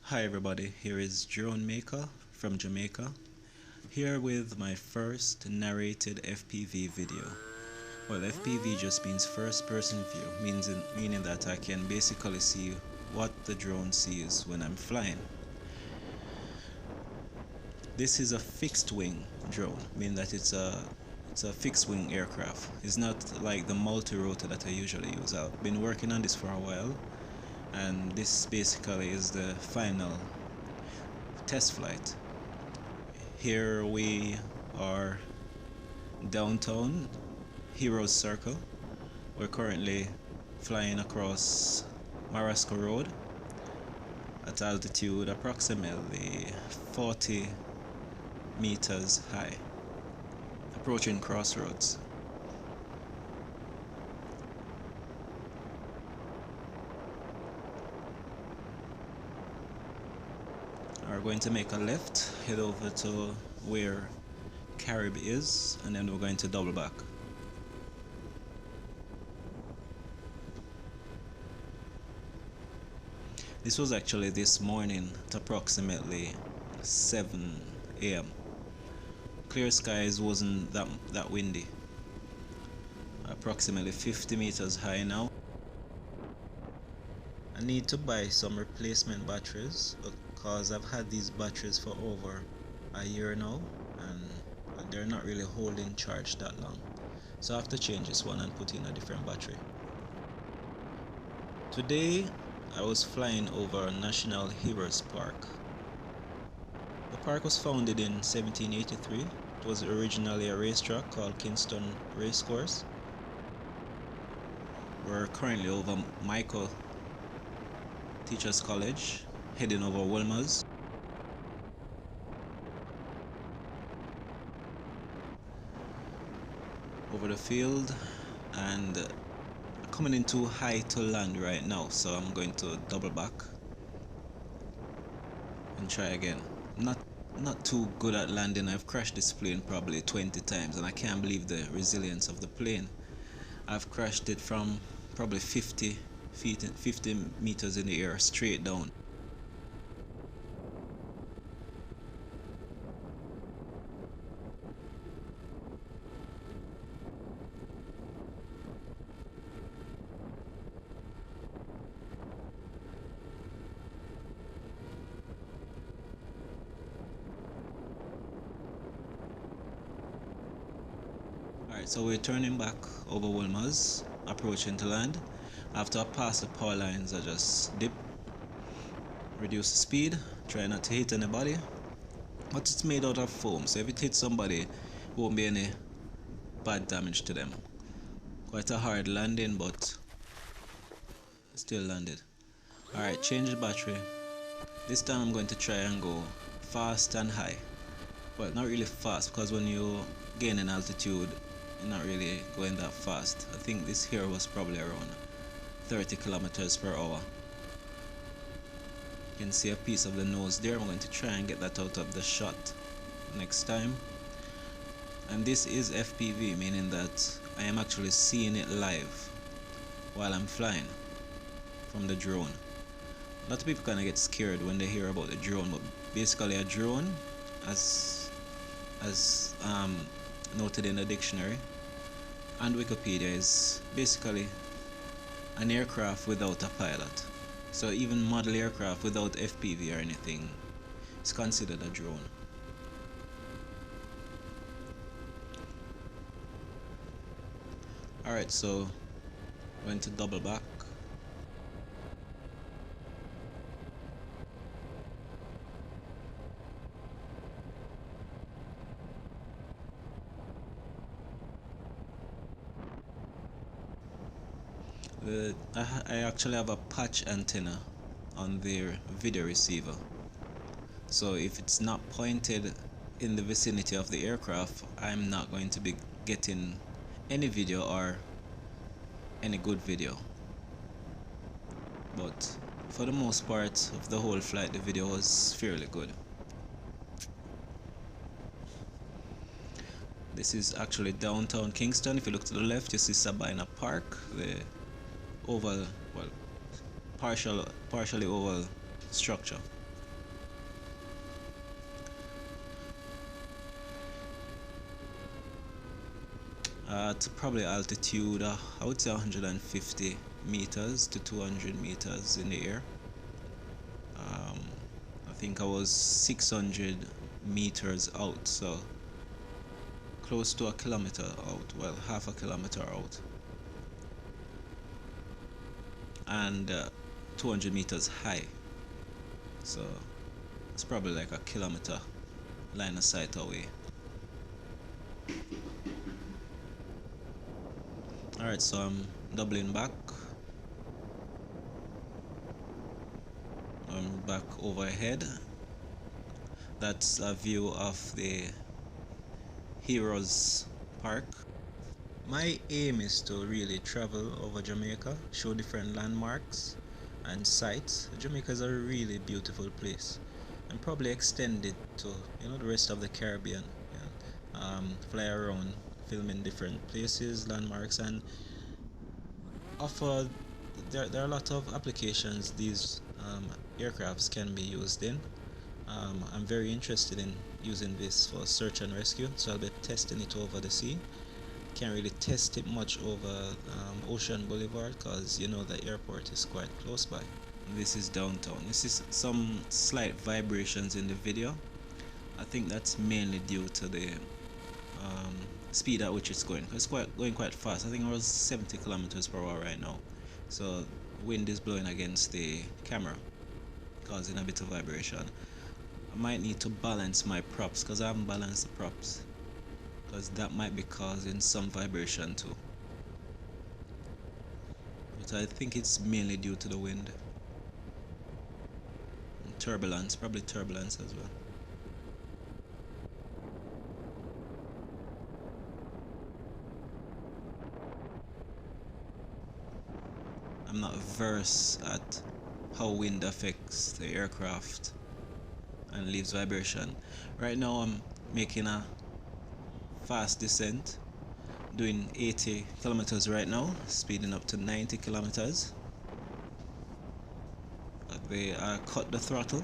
Hi everybody, here is Drone Maker from Jamaica, here with my first narrated FPV video. Well, FPV just means first person view, meaning that I can basically see what the drone sees when I'm flying. This is a fixed wing drone, meaning that it's a fixed wing aircraft. It's not like the multi-rotor that I usually use. I've been working on this for a while, and this basically is the final test flight. Here we are downtown Heroes Circle. We're currently flying across Marasco Road at altitude approximately 40 meters high, approaching Crossroads. We're going to make a left, head over to where Carib is, and then we're going to double back. This was actually this morning at approximately 7 a.m. Clear skies, wasn't that windy. Approximately 50 meters high now. I need to buy some replacement batteries because I've had these batteries for over a year now and they're not really holding charge that long. So I have to change this one and put in a different battery. Today I was flying over National Heroes Park. The park was founded in 1783. It was originally a racetrack called Kingston Racecourse. We're currently over Michael Teachers College, heading over Wilmers. Over the field, and coming in too high to land right now, so I'm going to double back and try again. Not too good at landing. I've crashed this plane probably 20 times and I can't believe the resilience of the plane. I've crashed it from probably 50 meters in the air straight down. Alright, so we're turning back over Wilmers, approaching to land. After I pass the power lines, I just dip, reduce the speed, try not to hit anybody. But it's made out of foam, so if it hits somebody, won't be any bad damage to them. Quite a hard landing, but still landed. Alright, change the battery. This time I'm going to try and go fast and high. Well, not really fast, because when you gain in altitude, you're not really going that fast. I think this here was probably around 30 kilometers per hour. You can see a piece of the nose there. I'm going to try and get that out of the shot next time. And this is FPV, meaning that I am actually seeing it live while I'm flying from the drone. A lot of people kind of get scared when they hear about the drone, but basically a drone, as noted in the dictionary and Wikipedia, is basically an aircraft without a pilot. So even model aircraft without FPV or anything is considered a drone. Alright, so I'm going to double back. I actually have a patch antenna on their video receiver, so if it's not pointed in the vicinity of the aircraft, I'm not going to be getting any video or any good video. But for the most part of the whole flight, the video was fairly good. This is actually downtown Kingston. If you look to the left, you see Sabina Park, the oval, well, partially oval structure. At probably altitude, I would say 150 meters to 200 meters in the air. um, I think I was 600 meters out, so close to a kilometer out, well, half a kilometer out, and 200 meters high, so it's probably like a kilometer line of sight away. Alright, so I'm doubling back. I'm back overhead. That's a view of the Heroes Park. My aim is to really travel over Jamaica, show different landmarks and sights. Jamaica is a really beautiful place, and probably extend it to the rest of the Caribbean. Yeah. Fly around, film in different places, landmarks, and offer. There are a lot of applications these aircrafts can be used in. I'm very interested in using this for search and rescue, so I'll be testing it over the sea. Can't really test it much over Ocean Boulevard because the airport is quite close by. This is downtown. This is some slight vibrations in the video. I think that's mainly due to the speed at which it's going. It's going quite fast. I think it was 70 kilometers per hour right now. So wind is blowing against the camera, causing a bit of vibration. I might need to balance my props because I haven't balanced the props, because that might be causing some vibration too. But I think it's mainly due to the wind. And turbulence, probably turbulence as well. I'm not versed at how wind affects the aircraft and leaves vibration. Right now I'm making a fast descent, doing 80 kilometers right now, speeding up to 90 kilometers. I cut the throttle.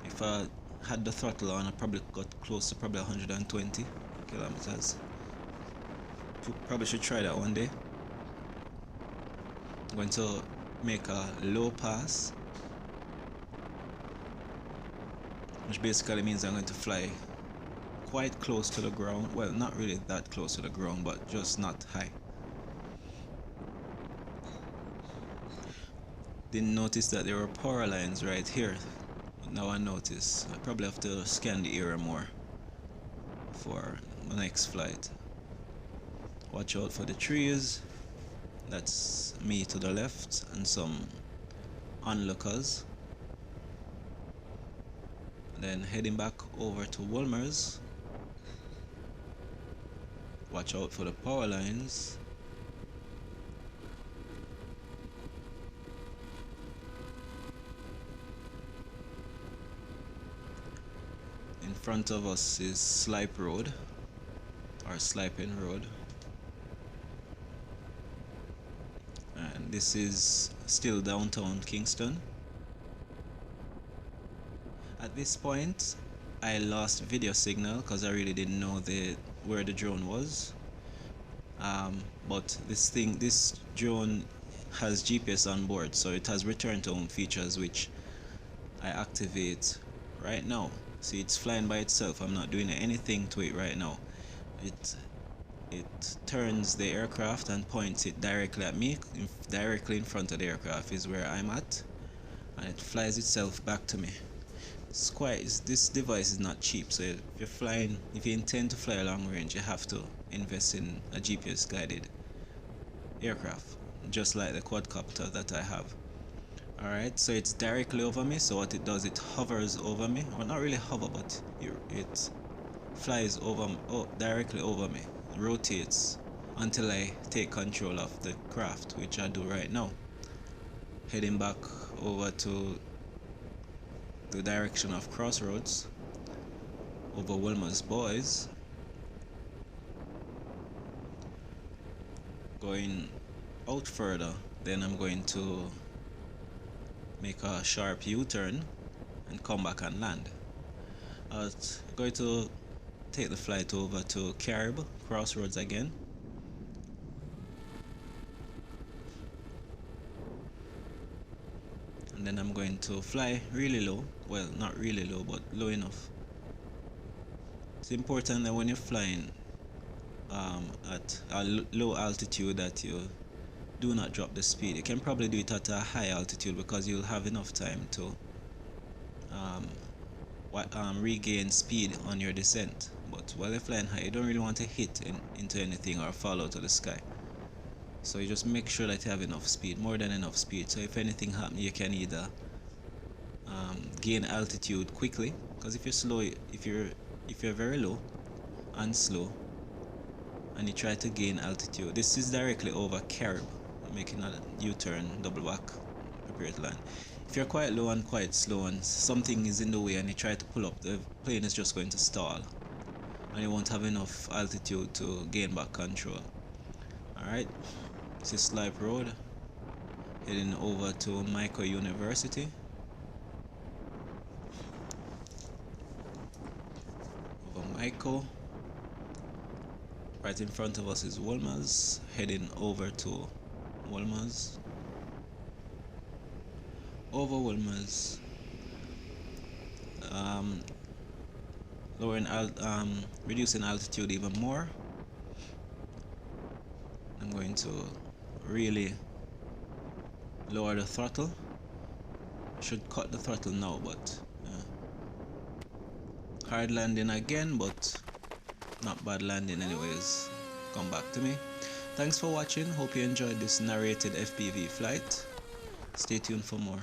If I had the throttle on, I probably got close to probably 120 kilometers. Probably should try that one day. I'm going to make a low pass, which basically means I'm going to fly quite close to the ground. Well, not really that close to the ground, but just not high. Didn't notice that there were power lines right here, but now I notice. I probably have to scan the area more for the next flight. Watch out for the trees. That's me to the left and some onlookers. Then heading back over to Wolmer's. Watch out for the power lines. In front of us is Slipe Road, or Sliping Road. And this is still downtown Kingston. At this point, I lost video signal because I really didn't know where the drone was. But this drone has GPS on board, so it has return to home features, which I activate right now. See, it's flying by itself. I'm not doing anything to it right now. It turns the aircraft and points it directly at me. Directly in front of the aircraft is where I'm at, and it flies itself back to me. This device is not cheap, so if you intend to fly a long range, you have to invest in a GPS guided aircraft, just like the quadcopter that I have. Alright, so it's directly over me, so what it does, it hovers over me. Well, not really hover, but it flies directly over me, rotates until I take control of the craft, which I do right now. Heading back over to the direction of Crossroads, over Wilma's Boys. Going out further, then I'm going to make a sharp U-turn and come back and land. I'm going to take the flight over to Carib Crossroads again, and then I'm going to fly really low. Well, not really low, but low enough. It's important that when you're flying at a low altitude that you do not drop the speed. You can probably do it at a high altitude because you'll have enough time to regain speed on your descent. But while you're flying high, you don't really want to hit into anything or fall out of the sky. So you just make sure that you have enough speed, more than enough speed. So if anything happens, you can either gain altitude quickly, because if you're slow, if you're very low and slow, and you try to gain altitude, this is directly over Carib, making a U-turn, double back, prepare to land. If you're quite low and quite slow and something is in the way and you try to pull up, the plane is just going to stall and you won't have enough altitude to gain back control. Alright, this is Slipe Road, heading over to Jamaica University. Over Jamaica. Right in front of us is Wolmer's, heading over to Wolmer's. Over Wolmer's. Reducing altitude even more. I'm going to really lower the throttle. Should cut the throttle now, but hard landing again, but not bad landing anyways. Come back to me. Thanks for watching. Hope you enjoyed this narrated FPV flight. Stay tuned for more.